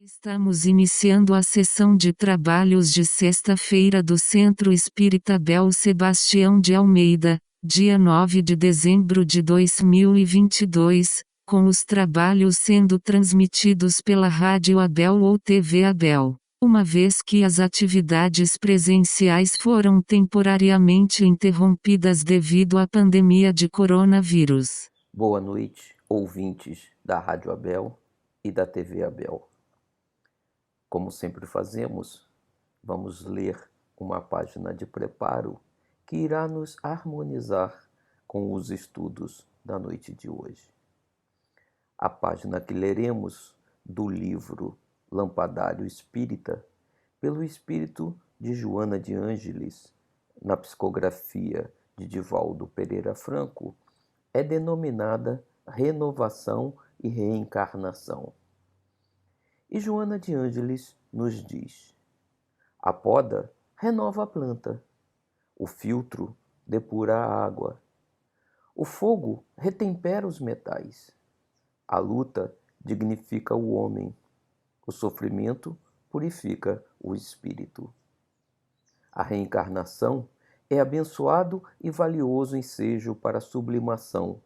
Estamos iniciando a sessão de trabalhos de sexta-feira do Centro Espírita Bel Sebastião de Almeida, dia 9 de dezembro de 2022, com os trabalhos sendo transmitidos pela Rádio Abel ou TV Abel, uma vez que as atividades presenciais foram temporariamente interrompidas devido à pandemia de coronavírus. Boa noite, ouvintes da Rádio Abel e da TV Abel. Como sempre fazemos, vamos ler uma página de preparo que irá nos harmonizar com os estudos da noite de hoje. A página que leremos do livro Lampadário Espírita, pelo espírito de Joana de Ângeles, na psicografia de Divaldo Pereira Franco, é denominada Renovação e Reencarnação. E Joana de Ângeles nos diz: a poda renova a planta, o filtro depura a água, o fogo retempera os metais, a luta dignifica o homem, o sofrimento purifica o espírito. A reencarnação é abençoado e valioso ensejo para a sublimação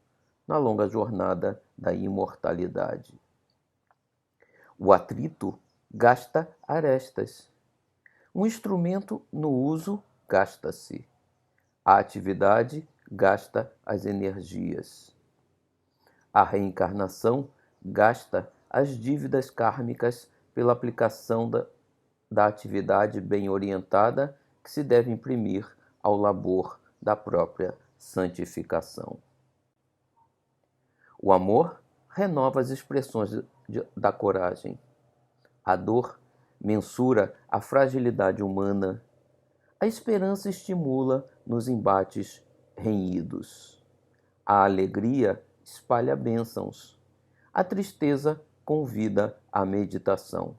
na longa jornada da imortalidade. O atrito gasta arestas. Um instrumento no uso gasta-se. A atividade gasta as energias. A reencarnação gasta as dívidas kármicas pela aplicação da atividade bem orientada que se deve imprimir ao labor da própria santificação. O amor renova as expressões da coragem. A dor mensura a fragilidade humana. A esperança estimula nos embates renhidos. A alegria espalha bênçãos. A tristeza convida à meditação.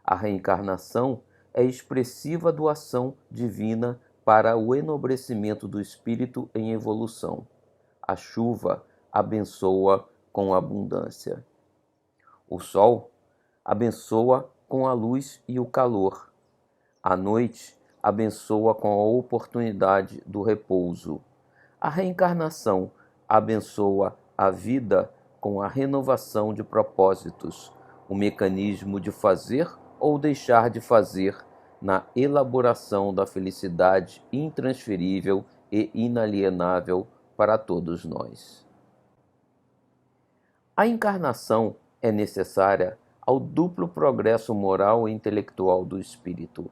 A reencarnação é expressiva doação divina para o enobrecimento do espírito em evolução. A chuva abençoa com abundância. O sol abençoa com a luz e o calor. A noite abençoa com a oportunidade do repouso. A reencarnação abençoa a vida com a renovação de propósitos, o mecanismo de fazer ou deixar de fazer na elaboração da felicidade intransferível e inalienável para todos nós. A encarnação é necessária ao duplo progresso moral e intelectual do espírito.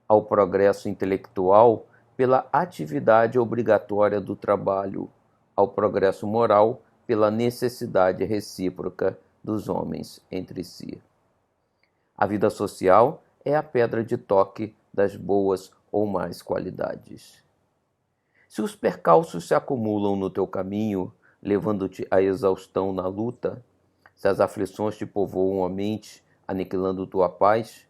Ao progresso intelectual pela atividade obrigatória do trabalho, ao progresso moral pela necessidade recíproca dos homens entre si. A vida social é a pedra de toque das boas ou más qualidades. Se os percalços se acumulam no teu caminho, levando-te à exaustão na luta, se as aflições te povoam a mente, aniquilando tua paz,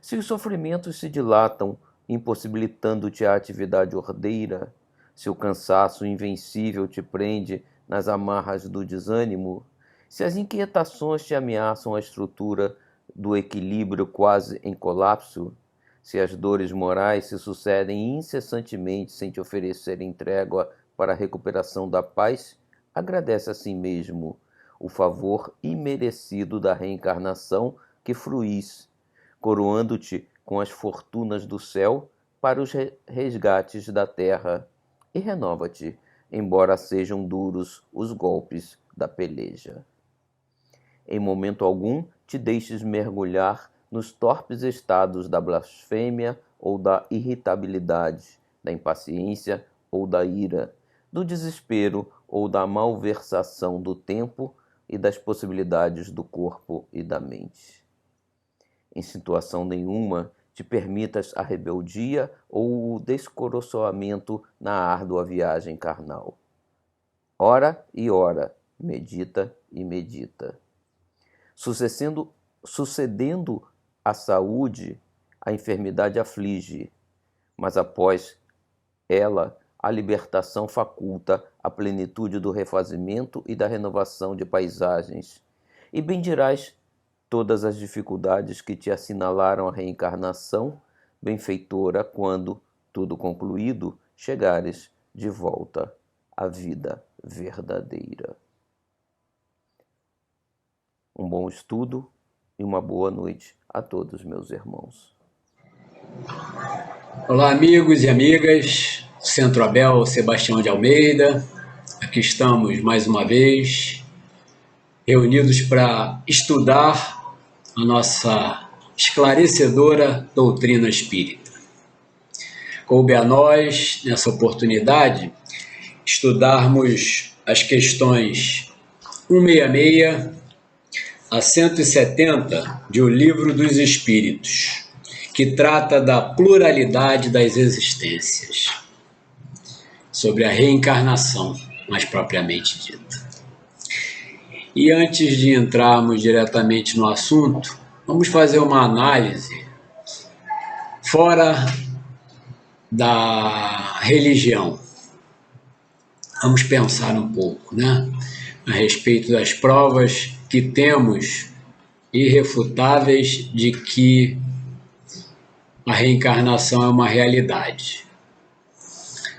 se os sofrimentos se dilatam, impossibilitando-te a atividade ordeira, se o cansaço invencível te prende nas amarras do desânimo, se as inquietações te ameaçam a estrutura do equilíbrio quase em colapso, se as dores morais se sucedem incessantemente sem te oferecerem trégua para a recuperação da paz, agradece a si mesmo o favor imerecido da reencarnação que fruís, coroando-te com as fortunas do céu para os resgates da terra, e renova-te, embora sejam duros os golpes da peleja. Em momento algum te deixes mergulhar nos torpes estados da blasfêmia ou da irritabilidade, da impaciência ou da ira, do desespero ou da malversação do tempo e das possibilidades do corpo e da mente. Em situação nenhuma te permitas a rebeldia ou o descoroçoamento na árdua viagem carnal. Ora e ora, medita e medita. Sucedendo a saúde, a enfermidade aflige, mas após ela, a libertação faculta a plenitude do refazimento e da renovação de paisagens. E bendirás todas as dificuldades que te assinalaram a reencarnação benfeitora quando, tudo concluído, chegares de volta à vida verdadeira. Um bom estudo e uma boa noite a todos, meus irmãos. Olá, amigos e amigas, Centro Abel Sebastião de Almeida. Aqui estamos mais uma vez, reunidos para estudar a nossa esclarecedora doutrina espírita. Coube a nós, nessa oportunidade, estudarmos as questões 166 a 170 de O Livro dos Espíritos, que trata da pluralidade das existências, sobre a reencarnação, mais propriamente dita. E antes de entrarmos diretamente no assunto, vamos fazer uma análise fora da religião. Vamos pensar um pouco, a respeito das provas que temos irrefutáveis de que a reencarnação é uma realidade.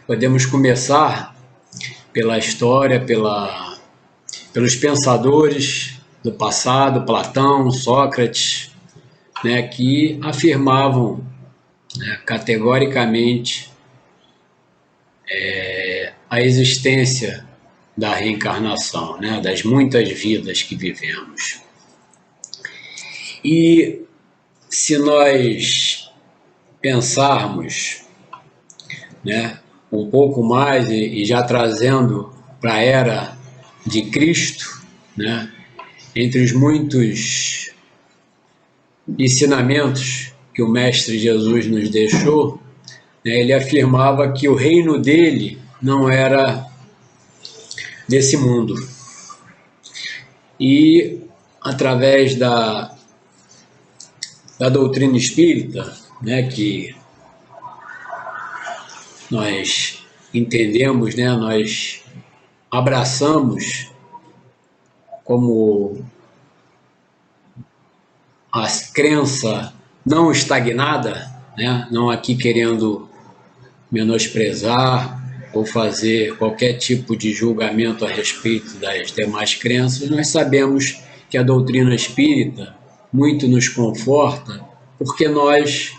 Podemos começar pela história, pelos pensadores do passado, Platão, Sócrates, que afirmavam categoricamente a existência da reencarnação, das muitas vidas que vivemos. E se nós pensarmos um pouco mais e já trazendo para a era de Cristo, entre os muitos ensinamentos que o Mestre Jesus nos deixou, ele afirmava que o reino dele não era desse mundo. E, através da doutrina espírita, que nós entendemos, nós abraçamos como a crença não estagnada, não aqui querendo menosprezar ou fazer qualquer tipo de julgamento a respeito das demais crenças, nós sabemos que a doutrina espírita muito nos conforta, porque nós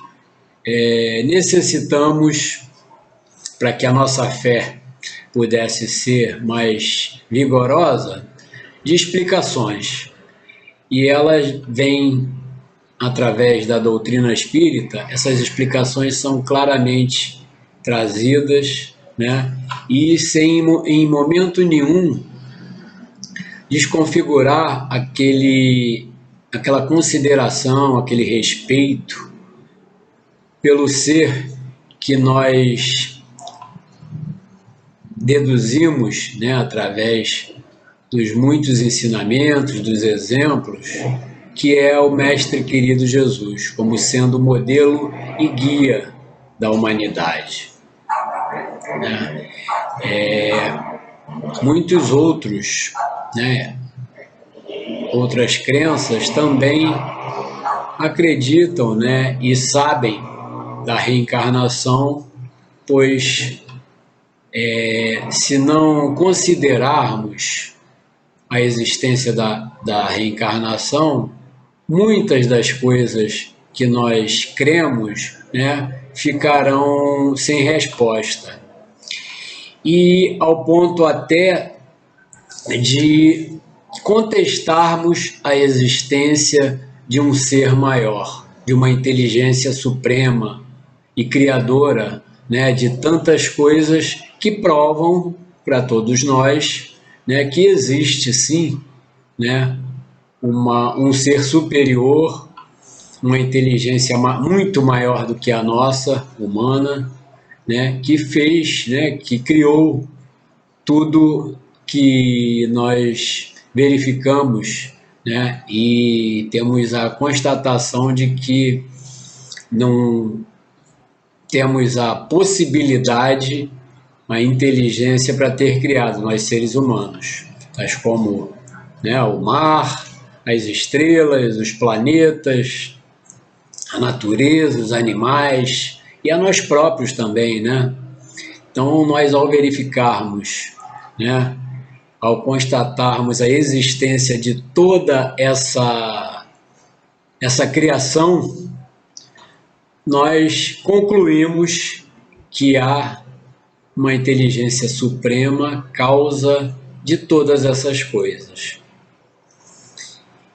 necessitamos, para que a nossa fé pudesse ser mais vigorosa, de explicações. E elas vêm através da doutrina espírita, essas explicações são claramente trazidas, e sem em momento nenhum desconfigurar aquela consideração, aquele respeito pelo ser que nós deduzimos, através dos muitos ensinamentos, dos exemplos, que é o Mestre querido Jesus, como sendo modelo e guia da humanidade. Muitos outros, outras crenças também acreditam, e sabem da reencarnação, pois se não considerarmos a existência da reencarnação, muitas das coisas que nós cremos, ficarão sem resposta. E ao ponto até de contestarmos a existência de um ser maior, de uma inteligência suprema e criadora, de tantas coisas que provam para todos nós, que existe sim, um ser superior, uma inteligência muito maior do que a nossa, humana, que fez, que criou tudo que nós verificamos, e temos a constatação de que não temos a possibilidade, a inteligência para ter criado nós seres humanos, tais como o mar, as estrelas, os planetas, a natureza, os animais e a nós próprios também, né? Então, nós ao verificarmos, né, ao constatarmos a existência de toda essa criação, nós concluímos que há uma inteligência suprema, causa de todas essas coisas.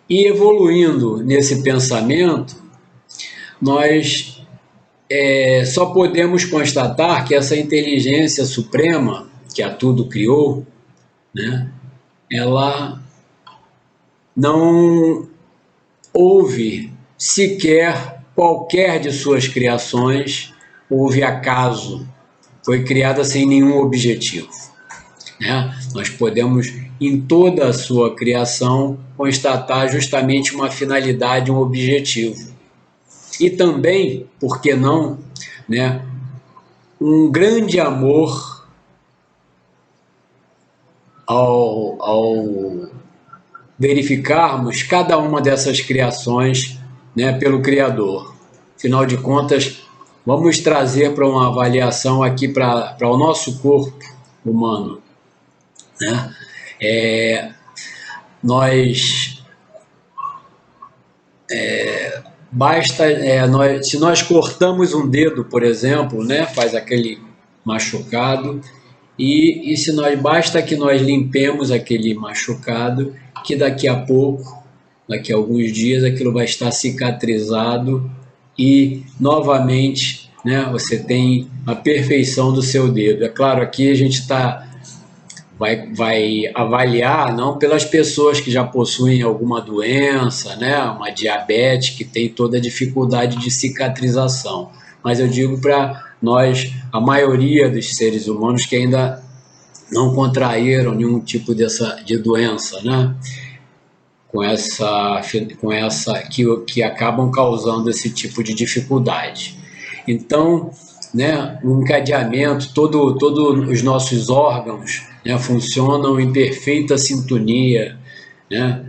E evoluindo nesse pensamento, nós só podemos constatar que essa inteligência suprema, que a tudo criou, né, ela não houve sequer qualquer de suas criações, houve acaso, foi criada sem nenhum objetivo, né? Nós podemos, em toda a sua criação, constatar justamente uma finalidade, um objetivo. E também, por que não, né, um grande amor ao verificarmos cada uma dessas criações, né, pelo Criador. Afinal de contas, vamos trazer para uma avaliação aqui para o nosso corpo humano, né? Se nós cortamos um dedo, por exemplo, né, faz aquele machucado, e basta que nós limpemos aquele machucado, que daqui a pouco, daqui a alguns dias, aquilo vai estar cicatrizado e novamente, né, você tem a perfeição do seu dedo. É claro, aqui a gente vai avaliar não pelas pessoas que já possuem alguma doença, né, uma diabetes que tem toda a dificuldade de cicatrização, mas eu digo para nós, a maioria dos seres humanos que ainda não contraíram nenhum tipo de doença, né, que acabam causando esse tipo de dificuldade. Então, né, o encadeamento, todos os nossos órgãos, né, funcionam em perfeita sintonia, né?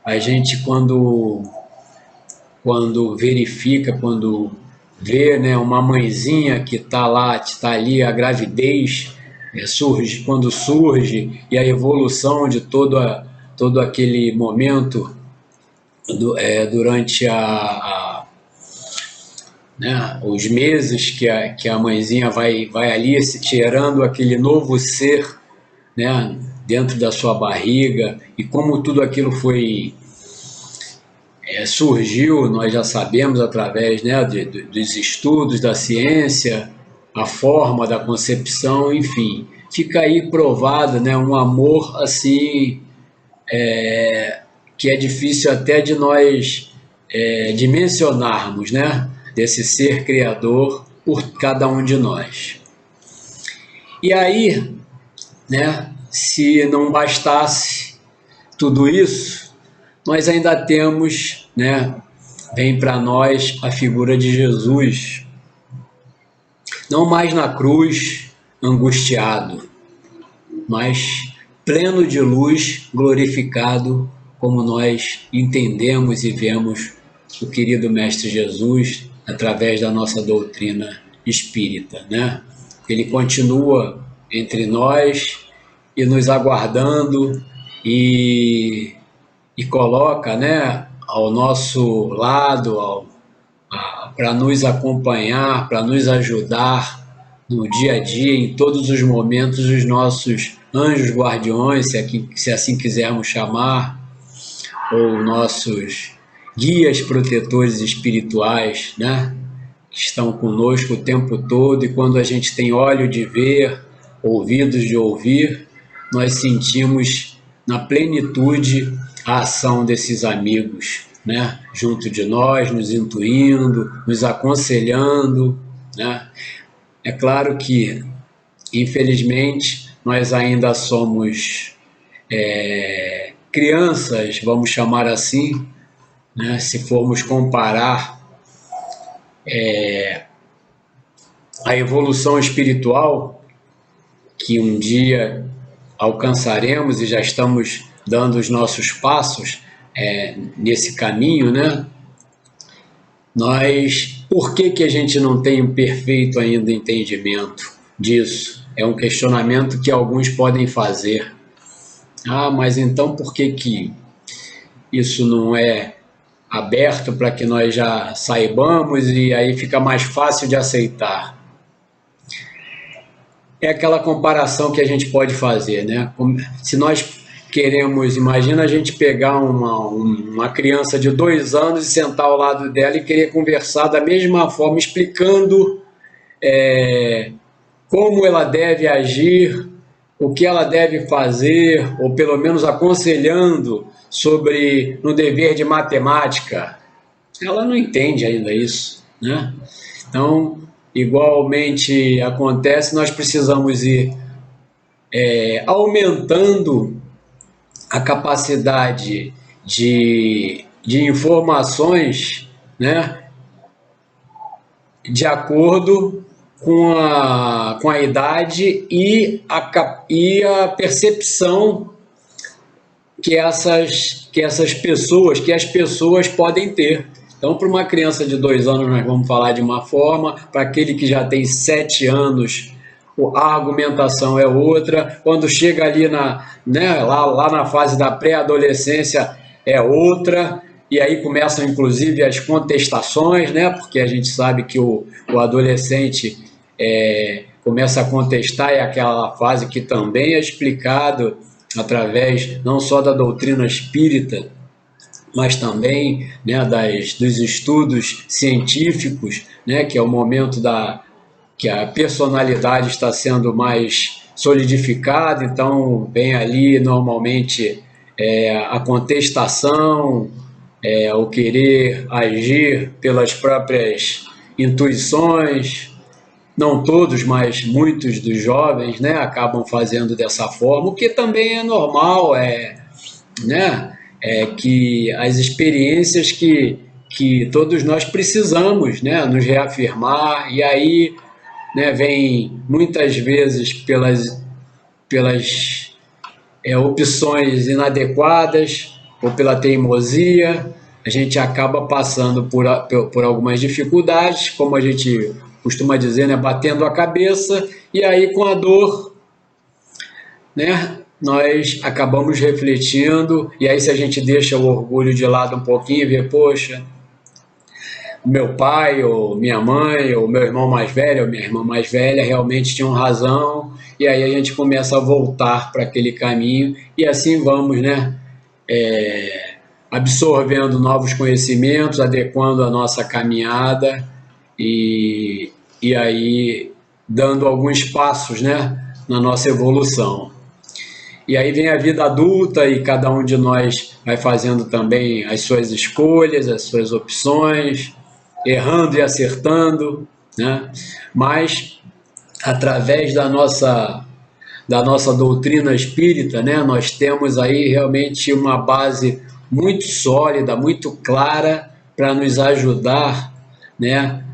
A gente quando verifica, quando vê, né, uma mãezinha que está ali, a gravidez quando surge, e a evolução de todo aquele momento durante né, os meses que a mãezinha vai ali gerando aquele novo ser, né, dentro da sua barriga, e como tudo aquilo surgiu, nós já sabemos através, né, dos estudos da ciência, a forma da concepção, enfim, fica aí provado, né, um amor assim que é difícil até de nós dimensionarmos, né, desse ser criador por cada um de nós. E aí, né, se não bastasse tudo isso, nós ainda temos, né, vem para nós a figura de Jesus, não mais na cruz, angustiado, mas pleno de luz, glorificado, como nós entendemos e vemos o querido Mestre Jesus através da nossa doutrina espírita, né? Ele continua entre nós e nos aguardando e coloca, né, ao nosso lado para nos acompanhar, para nos ajudar no dia a dia, em todos os momentos, os nossos anjos guardiões, se assim quisermos chamar, ou nossos guias protetores espirituais, né, que estão conosco o tempo todo, e quando a gente tem olho de ver, ouvidos de ouvir, nós sentimos na plenitude a ação desses amigos, né, junto de nós, nos intuindo, nos aconselhando, né. É claro que, infelizmente, nós ainda somos crianças, vamos chamar assim, né, se formos comparar a evolução espiritual que um dia alcançaremos e já estamos dando os nossos passos nesse caminho, né? Por que a gente não tem um perfeito ainda entendimento disso? É um questionamento que alguns podem fazer. Mas então por que isso não é aberto para que nós já saibamos e aí fica mais fácil de aceitar? É aquela comparação que a gente pode fazer, né? Se nós queremos, imagina a gente pegar uma criança de 2 anos e sentar ao lado dela e querer conversar da mesma forma, explicando como ela deve agir, o que ela deve fazer, ou pelo menos aconselhando no dever de matemática. Ela não entende ainda isso, né? Então, igualmente acontece, nós precisamos ir aumentando a capacidade de informações, né, de acordo com a idade e a percepção que as pessoas podem ter. Então, para uma criança de 2 anos, nós vamos falar de uma forma, para aquele que já tem 7 anos, a argumentação é outra, quando chega ali lá na fase da pré-adolescência é outra, e aí começam inclusive as contestações, né? Porque a gente sabe que o adolescente começa a contestar, é aquela fase que também é explicado através não só da doutrina espírita, mas também, né, dos estudos científicos, né, que é o momento que a personalidade está sendo mais solidificada, então vem ali normalmente a contestação, o querer agir pelas próprias intuições. Não todos, mas muitos dos jovens, né, acabam fazendo dessa forma, o que também é normal, né, que as experiências que todos nós precisamos, né, nos reafirmar, e aí, né, vem muitas vezes pelas opções inadequadas ou pela teimosia, a gente acaba passando por algumas dificuldades, como a gente costuma dizer, né, batendo a cabeça, e aí com a dor, né, nós acabamos refletindo, e aí se a gente deixa o orgulho de lado um pouquinho e vê, poxa, meu pai, ou minha mãe, ou meu irmão mais velho, ou minha irmã mais velha realmente tinham razão, e aí a gente começa a voltar para aquele caminho, e assim vamos, né, absorvendo novos conhecimentos, adequando a nossa caminhada, e aí dando alguns passos, né, na nossa evolução. E aí vem a vida adulta e cada um de nós vai fazendo também as suas escolhas, as suas opções, errando e acertando, né? Mas através da nossa doutrina espírita, né, nós temos aí realmente uma base muito sólida, muito clara para nos ajudar, né,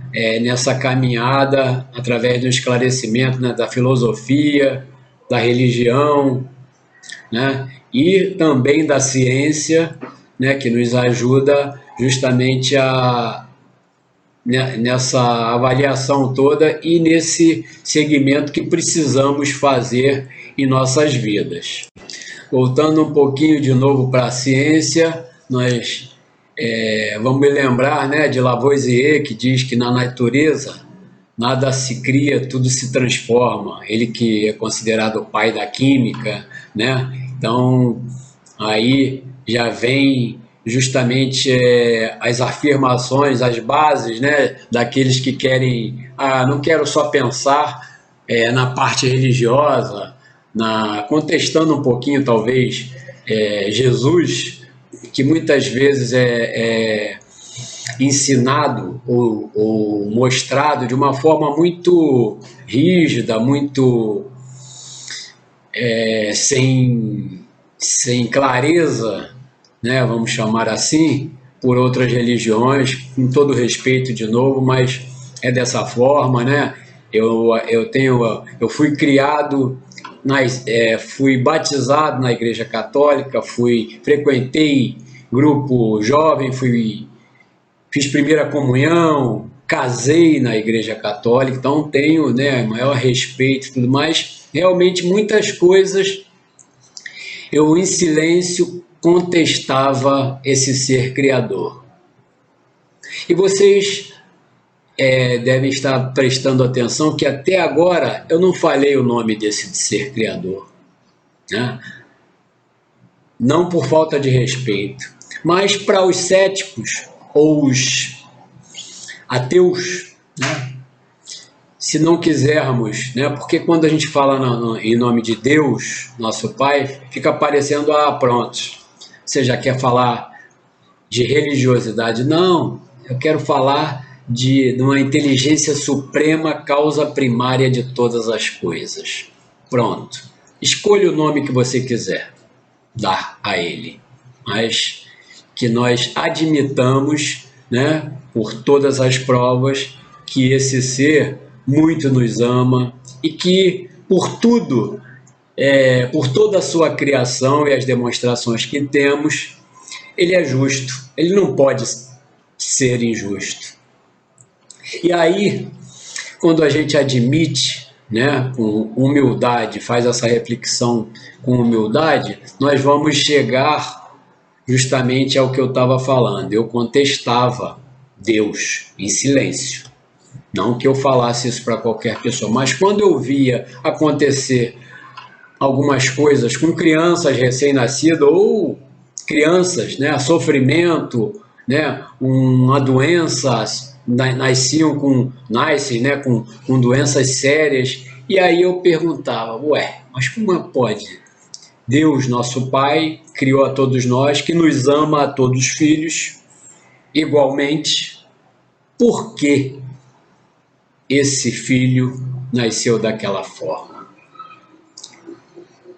nessa caminhada através do esclarecimento, né, da filosofia, da religião, né, e também da ciência, né, que nos ajuda justamente nessa avaliação toda e nesse segmento que precisamos fazer em nossas vidas. Voltando um pouquinho de novo para a ciência, nós vamos lembrar, né, de Lavoisier, que diz que na natureza nada se cria, tudo se transforma. Ele que é considerado o pai da química, né? Então, aí já vem justamente as afirmações, as bases, né, daqueles que querem, não quero só pensar na parte religiosa, contestando um pouquinho, talvez, Jesus, que muitas vezes é ensinado ou mostrado de uma forma muito rígida, muito sem clareza, né, vamos chamar assim, por outras religiões, com todo respeito de novo, mas é dessa forma, né? Eu fui criado fui batizado na Igreja Católica, frequentei grupo jovem, fiz primeira comunhão, casei na Igreja Católica, então tenho, né, maior respeito e tudo mais. Realmente muitas coisas eu em silêncio contestava esse ser criador. E vocês devem estar prestando atenção que até agora eu não falei o nome desse ser criador, né? Não por falta de respeito, mas para os céticos ou os ateus, né? Se não quisermos, né? Porque quando a gente fala em nome de Deus, nosso Pai, fica parecendo, pronto, você já quer falar de religiosidade. Não, eu quero falar de uma inteligência suprema, causa primária de todas as coisas. Pronto. Escolha o nome que você quiser dar a ele, mas que nós admitamos, né, por todas as provas, que esse ser muito nos ama e que por tudo, por toda a sua criação e as demonstrações que temos, ele é justo, ele não pode ser injusto. E aí, quando a gente admite, né, com humildade, faz essa reflexão com humildade, nós vamos chegar justamente ao que eu estava falando. Eu contestava Deus em silêncio. Não que eu falasse isso para qualquer pessoa, mas quando eu via acontecer algumas coisas com crianças recém-nascidas ou crianças, né, sofrimento, né, uma doença, nascem, né, com doenças sérias, e aí eu perguntava, mas como pode? Deus, nosso Pai, criou a todos nós, que nos ama a todos os filhos igualmente, por que esse filho nasceu daquela forma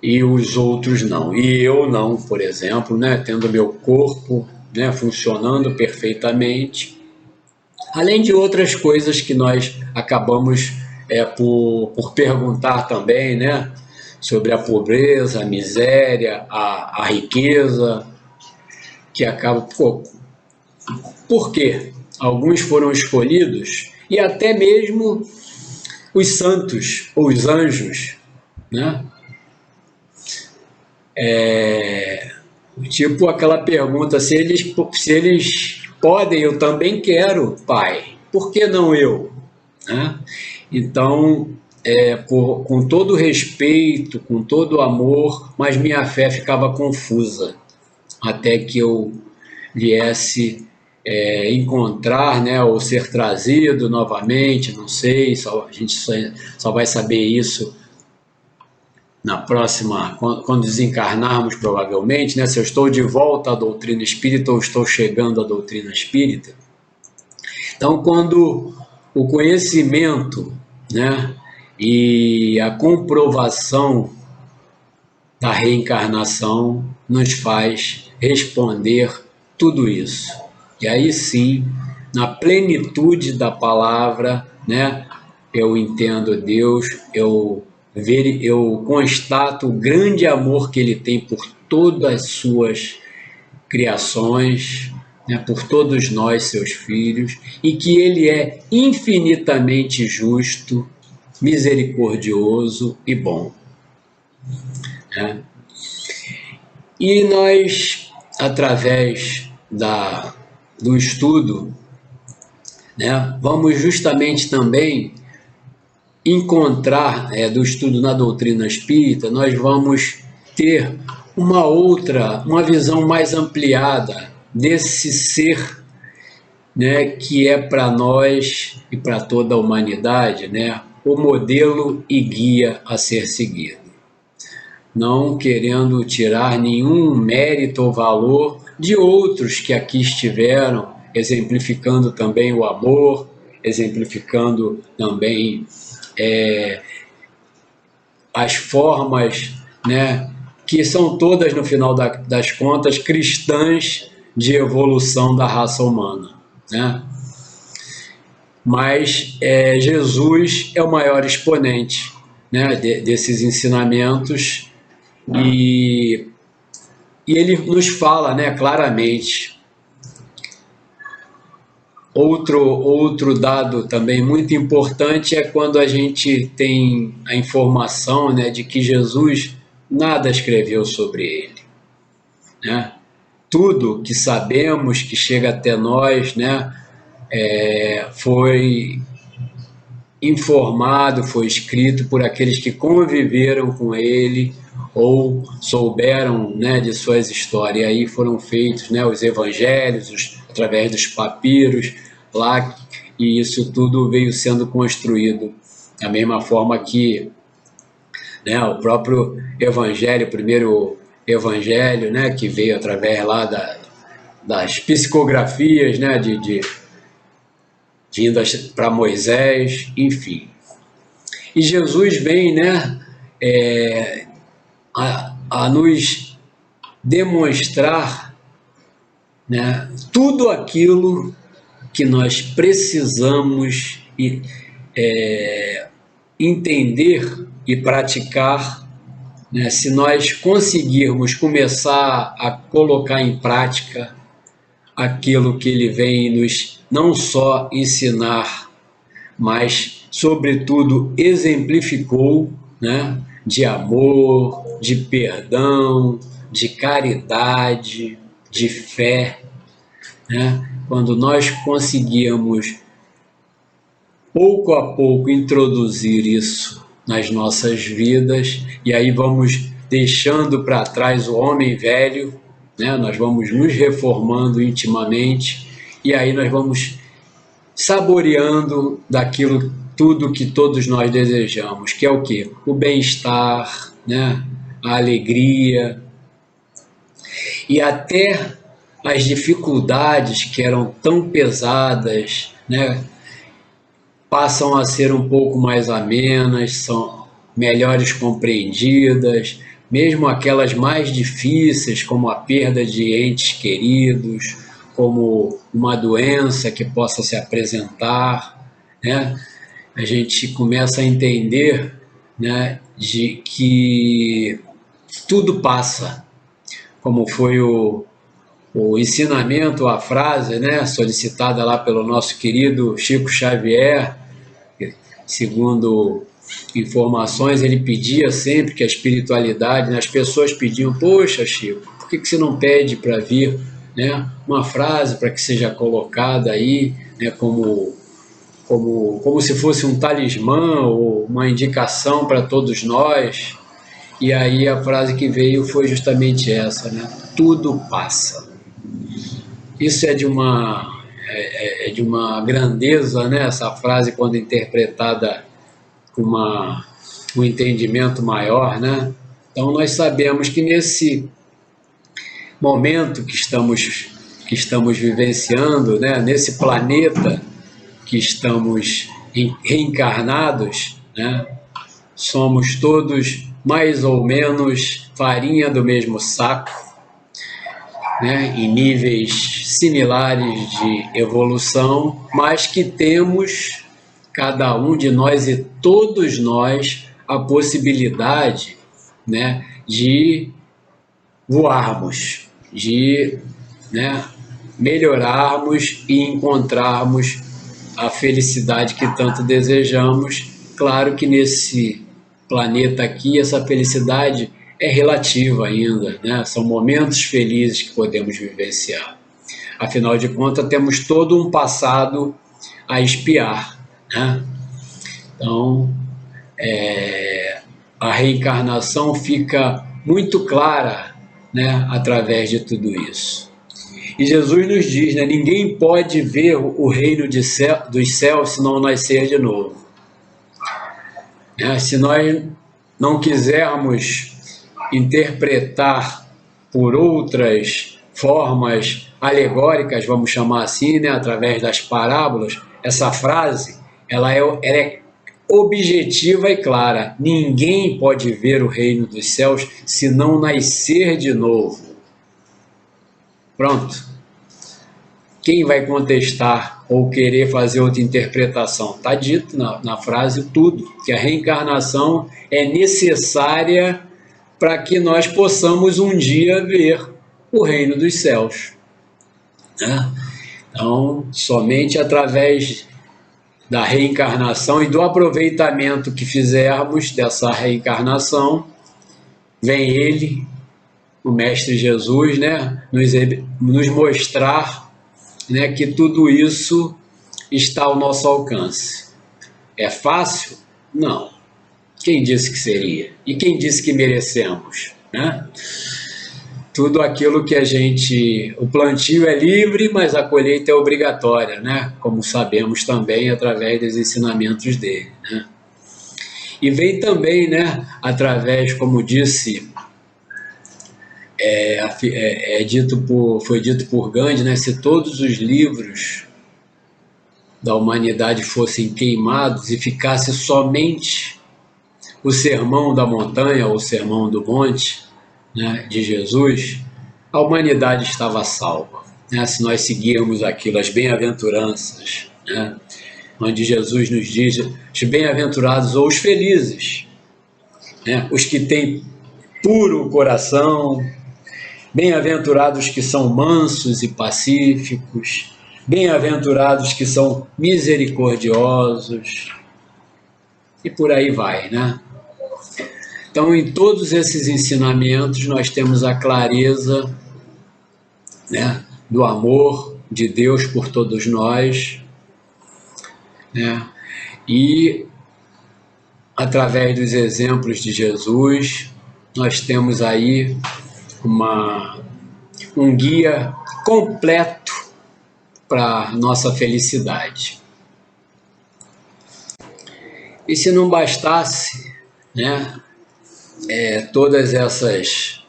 e os outros não? E eu não, por exemplo, né, tendo meu corpo, né, funcionando perfeitamente, além de outras coisas que nós acabamos por perguntar também, né, sobre a pobreza, a miséria, a riqueza, que acaba... Por quê? Alguns foram escolhidos, e até mesmo os santos, ou os anjos, né? Tipo aquela pergunta, se eles podem, eu também quero, Pai, por que não eu? Né? Então, com todo respeito, com todo amor, mas minha fé ficava confusa, até que eu viesse encontrar, né, ou ser trazido novamente, não sei, a gente só vai saber isso na próxima, quando desencarnarmos provavelmente, né, se eu estou de volta à doutrina espírita ou estou chegando à doutrina espírita. Então, quando o conhecimento, né, e a comprovação da reencarnação nos faz responder tudo isso. E aí sim, na plenitude da palavra, né, eu entendo Deus, eu constato o grande amor que Ele tem por todas as suas criações, né, por todos nós, seus filhos, e que Ele é infinitamente justo, misericordioso e bom. Né? E nós, através do estudo, né, vamos justamente também encontrar, do estudo na doutrina espírita, nós vamos ter uma visão mais ampliada desse ser, né, que é para nós e para toda a humanidade, né, o modelo e guia a ser seguido. Não querendo tirar nenhum mérito ou valor de outros que aqui estiveram, exemplificando também o amor, exemplificando também as formas, né, que são todas, no final das contas, cristãs de evolução da raça humana, né? Mas Jesus é o maior exponente, né, desses ensinamentos, e ele nos fala, né, claramente. Outro dado também muito importante é quando a gente tem a informação, né, de que Jesus nada escreveu sobre ele, né? Tudo que sabemos, que chega até nós, né, foi informado, foi escrito por aqueles que conviveram com ele ou souberam, né, de suas histórias. E aí foram feitos, né, os evangelhos, através dos papiros lá, e isso tudo veio sendo construído da mesma forma que, né, o próprio evangelho, o primeiro evangelho, né, que veio através lá das psicografias, né, vindas para Moisés, enfim. E Jesus vem, né, a nos demonstrar, né, tudo aquilo que nós precisamos entender e praticar, né, se nós conseguirmos começar a colocar em prática aquilo que ele vem nos não só ensinar, mas, sobretudo, exemplificou, né, de amor, de perdão, de caridade, de fé, né? Quando nós conseguirmos, pouco a pouco, introduzir isso nas nossas vidas, e aí vamos deixando para trás o homem velho, né? Nós vamos nos reformando intimamente, e aí nós vamos saboreando daquilo tudo que todos nós desejamos, que é o quê? O bem-estar, né? A alegria, e até as dificuldades que eram tão pesadas, né, passam a ser um pouco mais amenas, são melhores compreendidas, mesmo aquelas mais difíceis, como a perda de entes queridos, como uma doença que possa se apresentar, né, a gente começa a entender, né, de que tudo passa, como foi o ensinamento, a frase, né, solicitada lá pelo nosso querido Chico Xavier. Segundo informações, ele pedia sempre que a espiritualidade, né, as pessoas pediam: poxa, Chico, por que você não pede para vir, né, uma frase para que seja colocada aí, né, como se fosse um talismã ou uma indicação para todos nós? E aí a frase que veio foi justamente essa, né? Tudo passa. Isso é de uma grandeza, né? Essa frase, quando interpretada com um entendimento maior, né? Então nós sabemos que nesse momento que estamos vivenciando, né? Nesse planeta que estamos reencarnados, né? Somos todos mais ou menos farinha do mesmo saco, né, em níveis similares de evolução, mas que temos, cada um de nós e todos nós, a possibilidade, né, de voarmos, de, né, melhorarmos e encontrarmos a felicidade que tanto desejamos. Claro que nesse planeta aqui, essa felicidade é relativa ainda, né? São momentos felizes que podemos vivenciar. Afinal de contas, temos todo um passado a expiar, né? Então, a reencarnação fica muito clara, né, através de tudo isso. E Jesus nos diz, né, ninguém pode ver o reino dos céus se não nascer de novo. Se nós não quisermos interpretar por outras formas alegóricas, vamos chamar assim, né, através das parábolas, essa frase, ela é objetiva e clara. Ninguém pode ver o reino dos céus se não nascer de novo. Pronto. Quem vai contestar ou querer fazer outra interpretação? Está dito na frase tudo, que a reencarnação é necessária para que nós possamos um dia ver o reino dos céus, né? Então, somente através da reencarnação e do aproveitamento que fizermos dessa reencarnação, vem Ele, o Mestre Jesus, né, nos mostrar, né, que tudo isso está ao nosso alcance. É fácil? Não. Quem disse que seria? E quem disse que merecemos, né? Tudo aquilo que o plantio é livre, mas a colheita é obrigatória, né? Como sabemos também através dos ensinamentos dele, né? E vem também, né, através, como disse, foi dito por Gandhi, né, se todos os livros da humanidade fossem queimados e ficasse somente o Sermão da Montanha, ou o Sermão do Monte, né, de Jesus, a humanidade estava salva, né, se nós seguirmos aquilo, as bem-aventuranças, né, onde Jesus nos diz, os bem-aventurados ou os felizes, né, os que têm puro coração, bem-aventurados que são mansos e pacíficos, bem-aventurados que são misericordiosos, e por aí vai, né? Então, em todos esses ensinamentos, nós temos a clareza, né, do amor de Deus por todos nós, né? E, através dos exemplos de Jesus, nós temos aí um guia completo para nossa felicidade. E se não bastasse, né, todas essas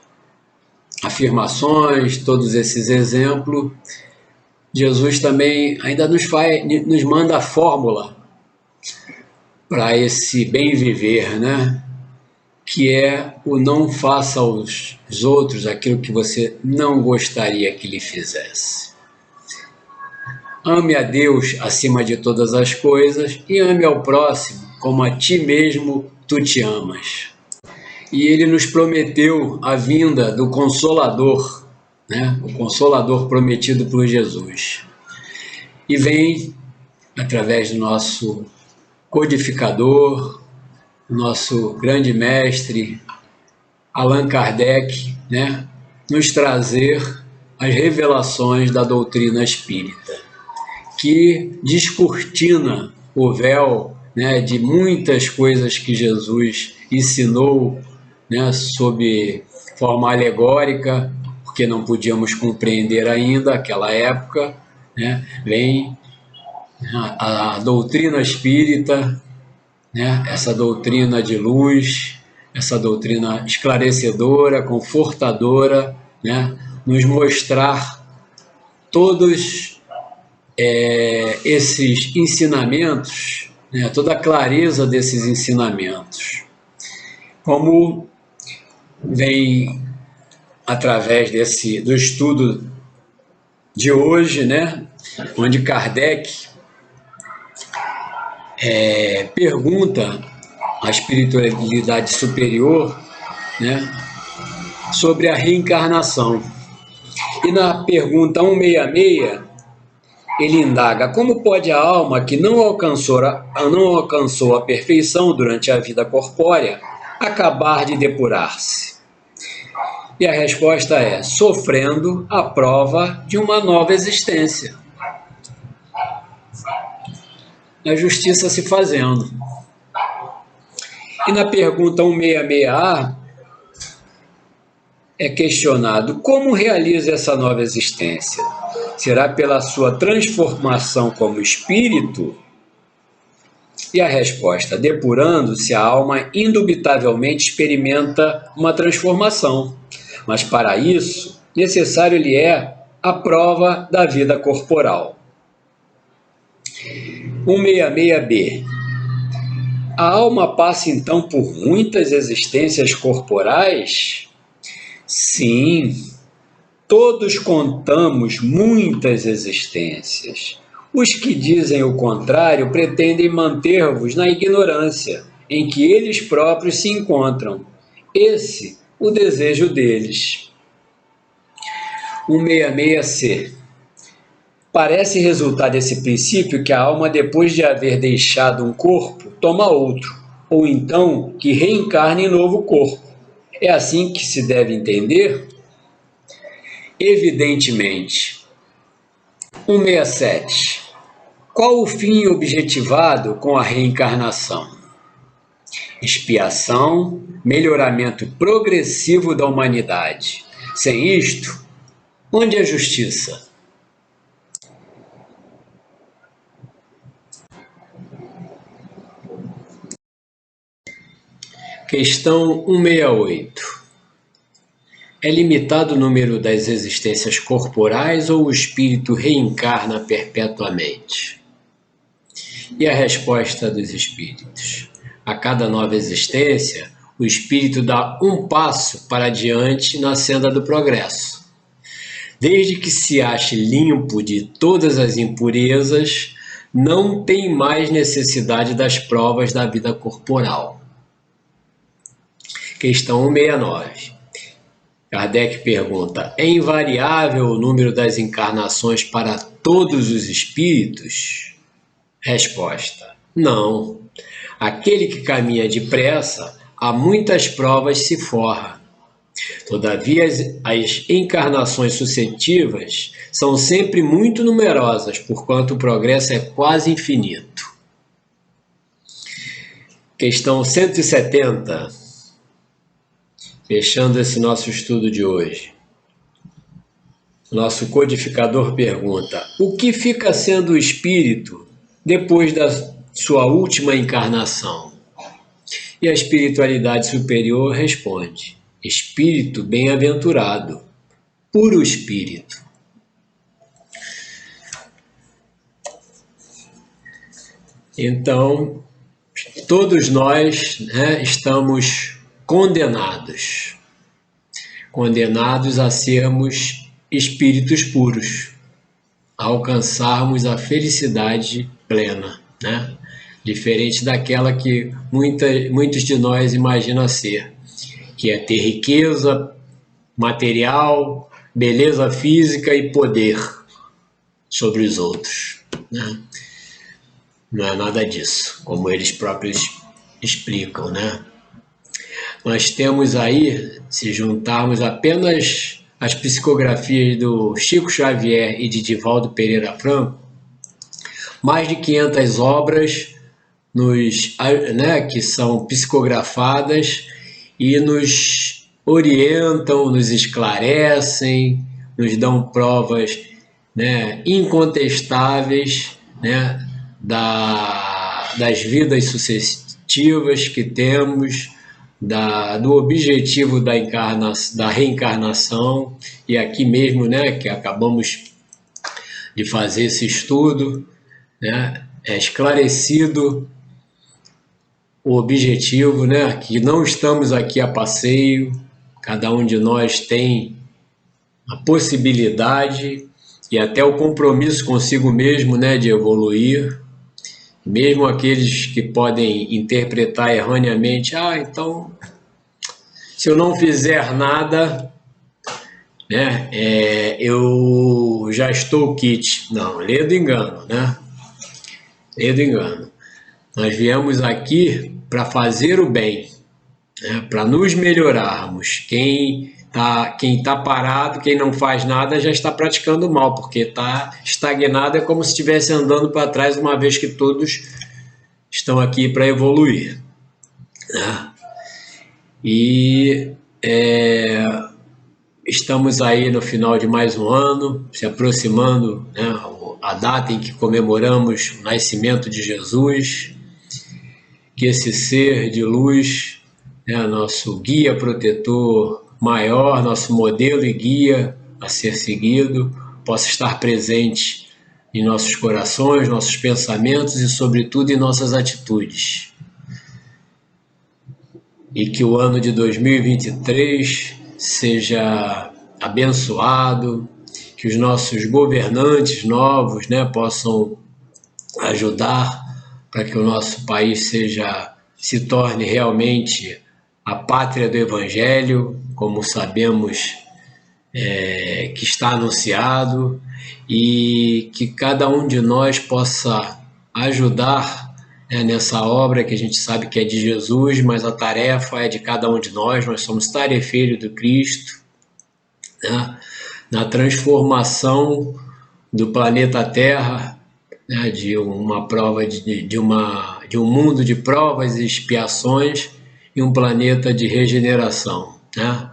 afirmações, todos esses exemplos, Jesus também ainda nos manda a fórmula para esse bem viver, né? Que é o não faça aos outros aquilo que você não gostaria que lhe fizesse. Ame a Deus acima de todas as coisas e ame ao próximo como a ti mesmo tu te amas. E ele nos prometeu a vinda do Consolador, né? O Consolador prometido por Jesus. E vem através do nosso codificador, nosso grande mestre Allan Kardec, né, nos trazer as revelações da doutrina espírita, que descortina o véu, né, de muitas coisas que Jesus ensinou, né, sob forma alegórica, porque não podíamos compreender ainda aquela época, né, vem a doutrina espírita, né, essa doutrina de luz, essa doutrina esclarecedora, confortadora, né, nos mostrar todos esses ensinamentos, né, toda a clareza desses ensinamentos, como vem através do estudo de hoje, né, onde Kardec pergunta à espiritualidade superior, né, sobre a reencarnação. E na pergunta 166, ele indaga como pode a alma que não alcançou a perfeição durante a vida corpórea acabar de depurar-se? E a resposta é: sofrendo a prova de uma nova existência. A justiça se fazendo. E na pergunta 166A, é questionado como realiza essa nova existência. Será pela sua transformação como espírito? E a resposta: depurando-se, a alma indubitavelmente experimenta uma transformação, mas para isso necessário lhe é a prova da vida corporal. 166B. A alma passa então por muitas existências corporais? Sim, Todos contamos muitas existências. Os que dizem o contrário pretendem manter-vos na ignorância em que eles próprios se encontram. Esse, o desejo deles. 166C. Parece resultar desse princípio que a alma, depois de haver deixado um corpo, toma outro, ou então que reencarna em novo corpo. É assim que se deve entender? Evidentemente. 167. Qual o fim objetivado com a reencarnação? Expiação, melhoramento progressivo da humanidade. Sem isto, onde é a justiça? Questão 168. É limitado o número das existências corporais ou o espírito reencarna perpetuamente? E a resposta dos espíritos? A cada nova existência, o espírito dá um passo para adiante na senda do progresso. Desde que se ache limpo de todas as impurezas, não tem mais necessidade das provas da vida corporal. Questão 169. Kardec pergunta: é invariável o número das encarnações para todos os espíritos? Resposta: não. Aquele que caminha depressa, a muitas provas se forra. Todavia, as encarnações sucessivas são sempre muito numerosas, porquanto o progresso é quase infinito. Questão 170. Fechando esse nosso estudo de hoje. Nosso codificador pergunta: o que fica sendo o espírito depois da sua última encarnação? E a espiritualidade superior responde: espírito bem-aventurado, puro espírito. Então, todos nós, estamos condenados a sermos espíritos puros, a alcançarmos a felicidade plena, diferente daquela que muitos de nós imaginam ser, que é ter riqueza material, beleza física e poder sobre os outros. Não é nada disso, como eles próprios explicam, Nós temos aí, se juntarmos apenas as psicografias do Chico Xavier e de Divaldo Pereira Franco, mais de 500 obras que são psicografadas e nos orientam, nos esclarecem, nos dão provas incontestáveis das vidas sucessivas que temos, do objetivo da reencarnação, e aqui mesmo, que acabamos de fazer esse estudo, é esclarecido o objetivo, que não estamos aqui a passeio, cada um de nós tem a possibilidade e até o compromisso consigo mesmo, de evoluir. Mesmo aqueles que podem interpretar erroneamente: então, se eu não fizer nada, eu já estou quite. Não, lê do engano, Lê do engano. Nós viemos aqui para fazer o bem, para nos melhorarmos. Quem está parado, quem não faz nada, já está praticando o mal, porque está estagnado, é como se estivesse andando para trás, uma vez que todos estão aqui para evoluir. E estamos aí no final de mais um ano, se aproximando, a data em que comemoramos o nascimento de Jesus, que esse ser de luz, nosso guia protetor maior, nosso modelo e guia a ser seguido, possa estar presente em nossos corações, nossos pensamentos e, sobretudo, em nossas atitudes. E que o ano de 2023 seja abençoado, que os nossos governantes novos, né, possam ajudar para que o nosso país se torne realmente a pátria do Evangelho, como sabemos que está anunciado, e que cada um de nós possa ajudar nessa obra que a gente sabe que é de Jesus, mas a tarefa é de cada um de nós somos tarefeiros do Cristo, né? Na transformação do planeta Terra, né? De uma prova de um mundo de provas e expiações e um planeta de regeneração, né?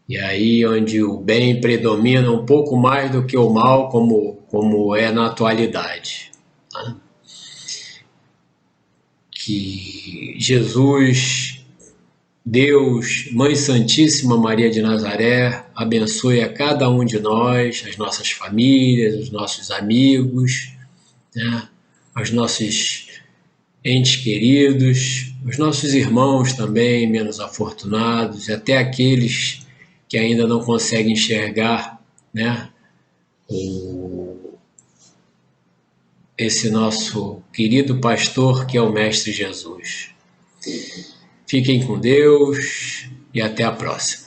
E aí onde o bem predomina um pouco mais do que o mal, como é na atualidade, né? Que Jesus, Deus, Mãe Santíssima Maria de Nazaré, abençoe a cada um de nós, as nossas famílias, os nossos amigos, né? Os nossos entes queridos, os nossos irmãos também, menos afortunados, e até aqueles que ainda não conseguem enxergar, né, esse nosso querido pastor que é o Mestre Jesus. Fiquem com Deus e até a próxima.